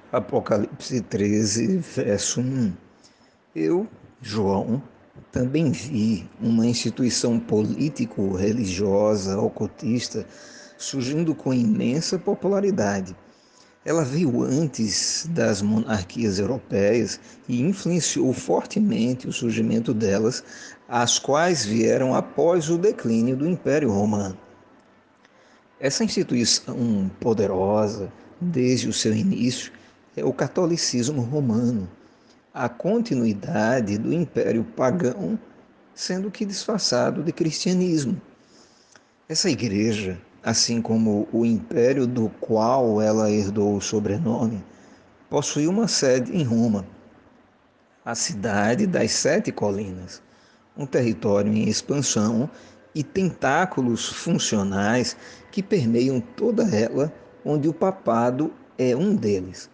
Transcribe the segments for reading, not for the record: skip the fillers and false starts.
Apocalipse 13, verso 1. Eu, João, também vi uma instituição político-religiosa ocultista surgindo com imensa popularidade. Ela veio antes das monarquias europeias e influenciou fortemente o surgimento delas, as quais vieram após o declínio do Império Romano. Essa instituição poderosa, desde o seu início, é o catolicismo romano, a continuidade do Império Pagão, sendo que disfarçado de cristianismo. Essa igreja, assim como o império do qual ela herdou o sobrenome, possui uma sede em Roma, a cidade das Sete Colinas, um território em expansão e tentáculos funcionais que permeiam toda ela, onde o papado é um deles.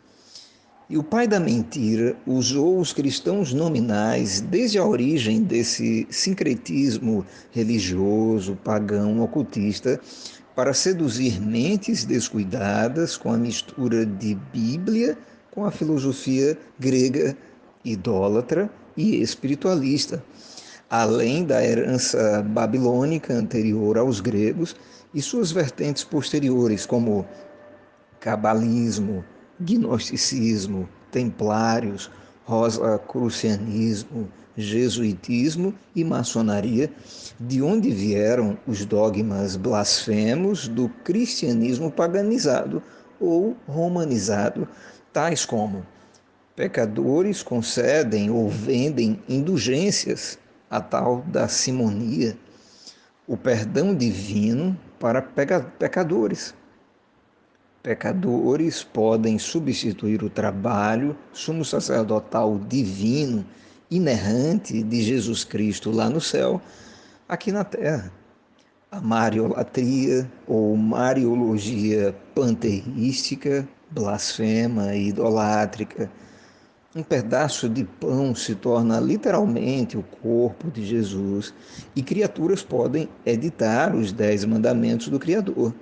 E o pai da mentira usou os cristãos nominais desde a origem desse sincretismo religioso, pagão, ocultista, para seduzir mentes descuidadas com a mistura de Bíblia com a filosofia grega idólatra e espiritualista, além da herança babilônica anterior aos gregos e suas vertentes posteriores, como cabalismo, gnosticismo, templários, rosacrucianismo, jesuitismo e maçonaria, de onde vieram os dogmas blasfemos do cristianismo paganizado ou romanizado, tais como pecadores concedem ou vendem indulgências, a tal da simonia, o perdão divino para pecadores. Pecadores podem substituir o trabalho sumo sacerdotal divino, inerrante de Jesus Cristo lá no céu, aqui na terra. A mariolatria ou mariologia panteística, blasfema e idolátrica. Um pedaço de pão se torna literalmente o corpo de Jesus e criaturas podem editar os 10 mandamentos do Criador.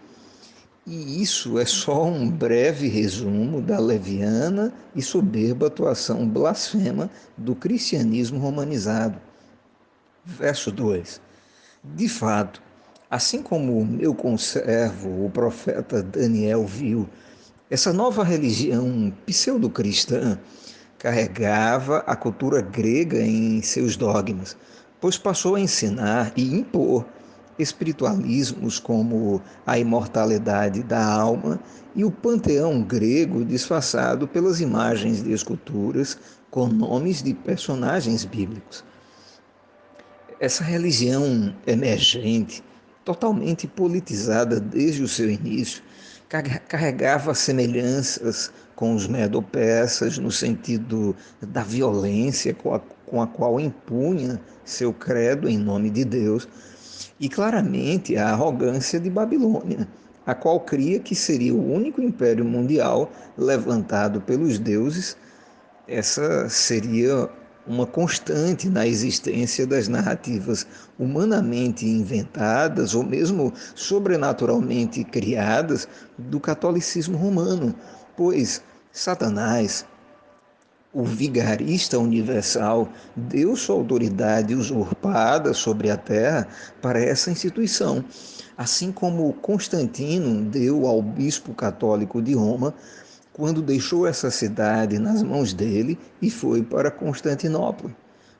E isso é só um breve resumo da leviana e soberba atuação blasfema do cristianismo romanizado. Verso 2. De fato, assim como o meu conservo, o profeta Daniel, viu, essa nova religião pseudo-cristã carregava a cultura grega em seus dogmas, pois passou a ensinar e impor espiritualismos como a imortalidade da alma e o panteão grego disfarçado pelas imagens de esculturas com nomes de personagens bíblicos. Essa religião emergente, totalmente politizada desde o seu início, carregava semelhanças com os medo-persas no sentido da violência com a qual impunha seu credo em nome de Deus, e claramente a arrogância de Babilônia, a qual cria que seria o único império mundial levantado pelos deuses. Essa seria uma constante na existência das narrativas humanamente inventadas ou mesmo sobrenaturalmente criadas do catolicismo romano, pois Satanás, o vigarista universal, deu sua autoridade usurpada sobre a terra para essa instituição, assim como Constantino deu ao bispo católico de Roma quando deixou essa cidade nas mãos dele e foi para Constantinopla.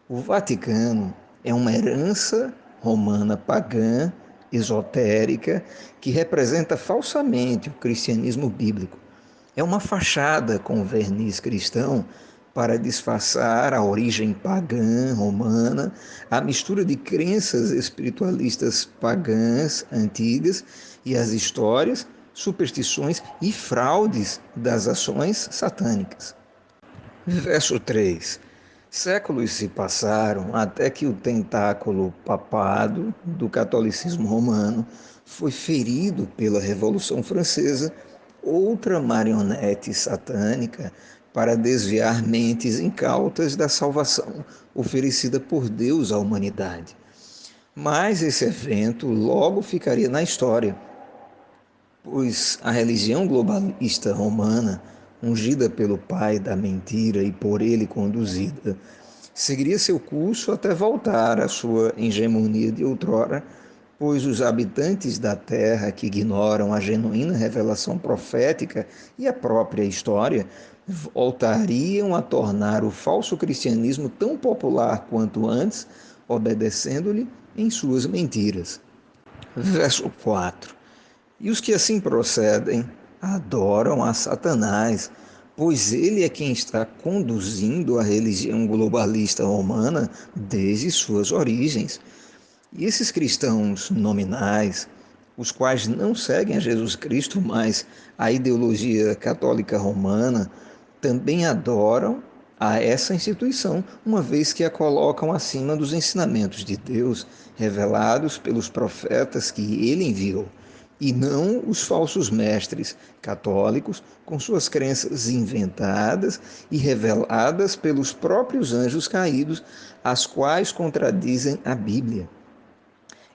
O Vaticano é uma herança romana pagã, esotérica, que representa falsamente o cristianismo bíblico. É uma fachada com verniz cristão para disfarçar a origem pagã romana, a mistura de crenças espiritualistas pagãs antigas e as histórias, superstições e fraudes das ações satânicas. Verso 3. Séculos se passaram até que o tentáculo papado do catolicismo romano foi ferido pela Revolução Francesa, outra marionete satânica para desviar mentes incautas da salvação oferecida por Deus à humanidade. Mas esse evento logo ficaria na história, pois a religião globalista romana ungida pelo pai da mentira e por ele conduzida, seguiria seu curso até voltar à sua hegemonia de outrora, pois os habitantes da terra que ignoram a genuína revelação profética e a própria história voltariam a tornar o falso cristianismo tão popular quanto antes, obedecendo-lhe em suas mentiras. Verso 4. E os que assim procedem adoram a Satanás, pois ele é quem está conduzindo a religião globalista romana desde suas origens. E esses cristãos nominais, os quais não seguem a Jesus Cristo, mas a ideologia católica romana, também adoram a essa instituição, uma vez que a colocam acima dos ensinamentos de Deus revelados pelos profetas que ele enviou, e não os falsos mestres católicos com suas crenças inventadas e reveladas pelos próprios anjos caídos, as quais contradizem a Bíblia.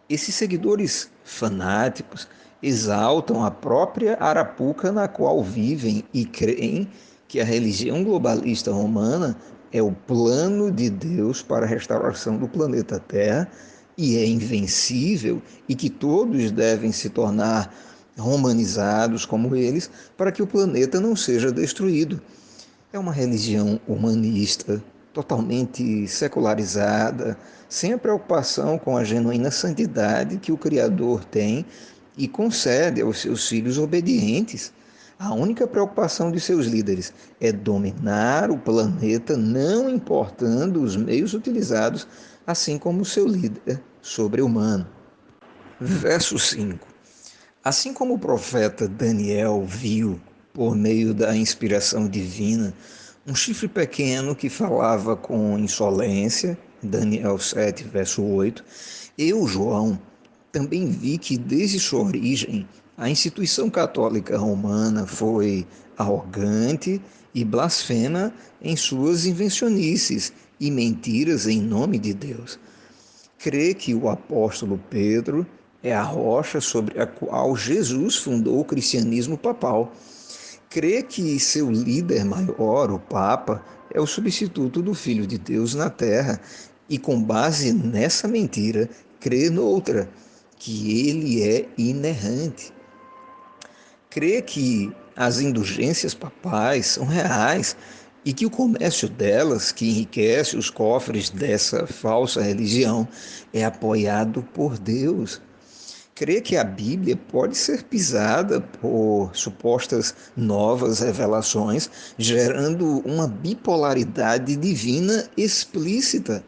Esses seguidores fanáticos exaltam a própria arapuca na qual vivem e creem que a religião globalista romana é o plano de Deus para a restauração do planeta Terra e é invencível e que todos devem se tornar romanizados como eles para que o planeta não seja destruído. É uma religião humanista, totalmente secularizada, sem a preocupação com a genuína santidade que o Criador tem e concede aos seus filhos obedientes. A única preocupação de seus líderes é dominar o planeta, não importando os meios utilizados, assim como o seu líder sobre-humano. Verso 5. Assim como o profeta Daniel viu, por meio da inspiração divina, um chifre pequeno que falava com insolência, Daniel 7, verso 8, eu, João, também vi que desde sua origem a instituição católica romana foi arrogante e blasfema em suas invencionices e mentiras em nome de Deus. Crê que o apóstolo Pedro é a rocha sobre a qual Jesus fundou o cristianismo papal. Crê que seu líder maior, o Papa, é o substituto do Filho de Deus na terra e, com base nessa mentira, crê noutra, que ele é inerrante. Crê que as indulgências papais são reais e que o comércio delas, que enriquece os cofres dessa falsa religião, é apoiado por Deus. Crê que a Bíblia pode ser pisada por supostas novas revelações, gerando uma bipolaridade divina explícita.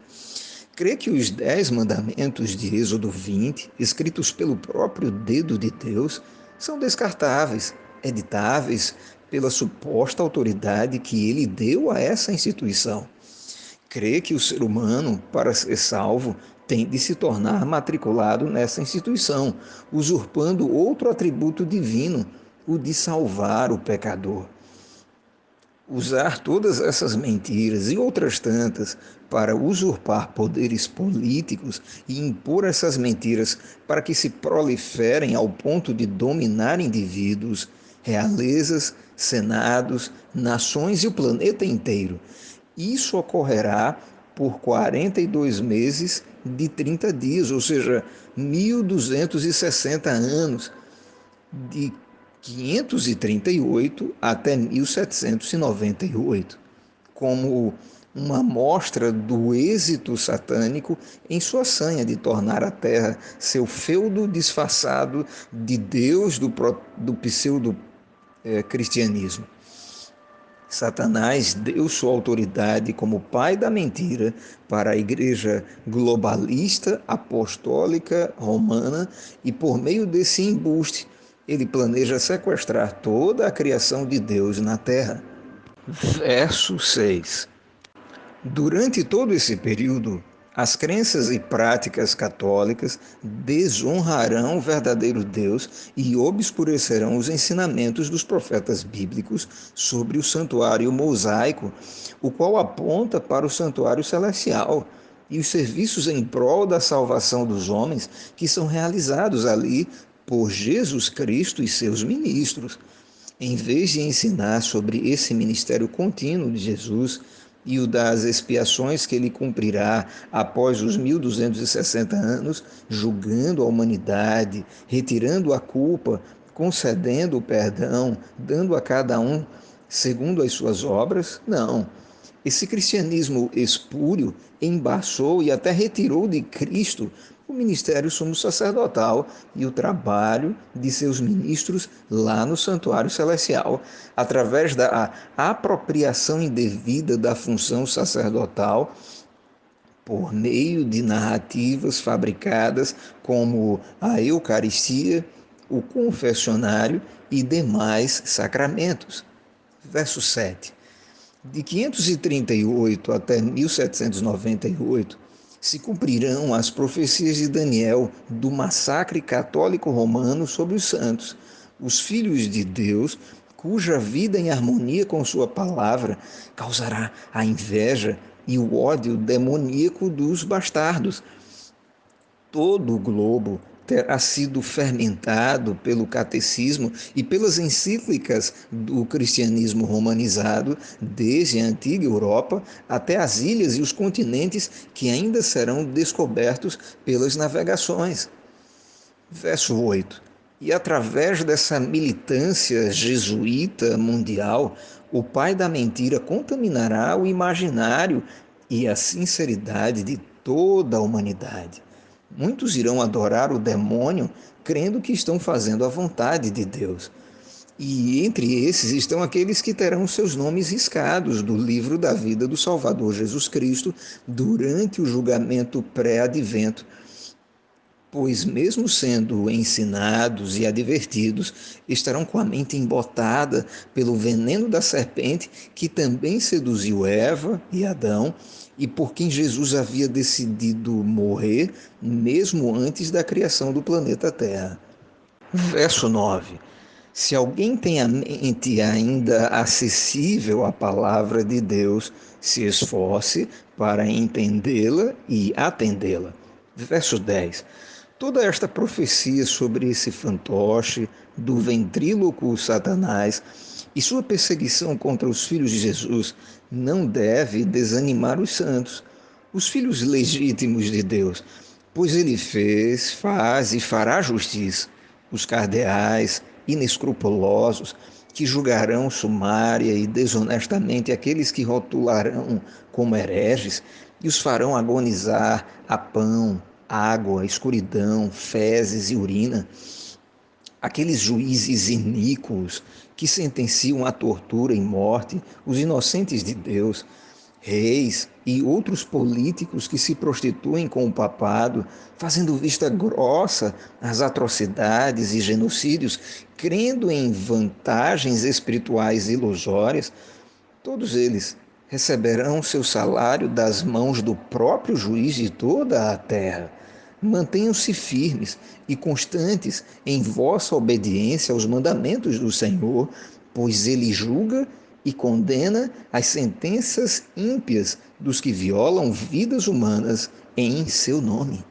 Crê que os 10 mandamentos de Êxodo 20, escritos pelo próprio dedo de Deus, são descartáveis, editáveis pela suposta autoridade que ele deu a essa instituição. Crê que o ser humano, para ser salvo, tem de se tornar matriculado nessa instituição, usurpando outro atributo divino, o de salvar o pecador. Usar todas essas mentiras e outras tantas para usurpar poderes políticos e impor essas mentiras para que se proliferem ao ponto de dominar indivíduos, realezas, senados, nações e o planeta inteiro. Isso ocorrerá por 42 meses de 30 dias, ou seja, 1260 anos, de 538 até 1798, como uma amostra do êxito satânico em sua sanha de tornar a Terra seu feudo disfarçado de Deus do pseudo-cristianismo. Satanás deu sua autoridade como pai da mentira para a igreja globalista, apostólica, romana, e por meio desse embuste, ele planeja sequestrar toda a criação de Deus na terra. Verso 6. Durante todo esse período, as crenças e práticas católicas desonrarão o verdadeiro Deus e obscurecerão os ensinamentos dos profetas bíblicos sobre o santuário mosaico, o qual aponta para o santuário celestial, e os serviços em prol da salvação dos homens que são realizados ali por Jesus Cristo e seus ministros. Em vez de ensinar sobre esse ministério contínuo de Jesus e o das expiações que ele cumprirá após os 1260 anos, julgando a humanidade, retirando a culpa, concedendo o perdão, dando a cada um segundo as suas obras, não. Esse cristianismo espúrio embaçou e até retirou de Cristo o ministério sumo sacerdotal e o trabalho de seus ministros lá no santuário celestial, através da apropriação indevida da função sacerdotal por meio de narrativas fabricadas como a Eucaristia, o confessionário e demais sacramentos. Verso 7. De 538 até 1798, se cumprirão as profecias de Daniel do massacre católico romano sobre os santos, os filhos de Deus, cuja vida em harmonia com sua palavra causará a inveja e o ódio demoníaco dos bastardos. Todo o globo terá sido fermentado pelo catecismo e pelas encíclicas do cristianismo romanizado, desde a antiga Europa até as ilhas e os continentes que ainda serão descobertos pelas navegações. Verso 8. E através dessa militância jesuíta mundial, o pai da mentira contaminará o imaginário e a sinceridade de toda a humanidade. Muitos irão adorar o demônio, crendo que estão fazendo a vontade de Deus. E entre esses estão aqueles que terão seus nomes riscados do livro da vida do Salvador Jesus Cristo durante o julgamento pré-advento, pois, mesmo sendo ensinados e advertidos, estarão com a mente embotada pelo veneno da serpente que também seduziu Eva e Adão e por quem Jesus havia decidido morrer mesmo antes da criação do planeta Terra. Verso 9. Se alguém tem a mente ainda acessível à palavra de Deus, se esforce para entendê-la e atendê-la. Verso 10. Toda esta profecia sobre esse fantoche do ventríloco Satanás e sua perseguição contra os filhos de Jesus não deve desanimar os santos, os filhos legítimos de Deus, pois ele fez, faz e fará justiça. Os cardeais inescrupulosos que julgarão sumária e desonestamente aqueles que rotularão como hereges e os farão agonizar a pão, água, escuridão, fezes e urina. Aqueles juízes iníquos que sentenciam à tortura e morte os inocentes de Deus, reis e outros políticos que se prostituem com o papado, fazendo vista grossa às atrocidades e genocídios, crendo em vantagens espirituais ilusórias, todos eles receberão seu salário das mãos do próprio juiz de toda a terra. Mantenham-se firmes e constantes em vossa obediência aos mandamentos do Senhor, pois ele julga e condena as sentenças ímpias dos que violam vidas humanas em seu nome.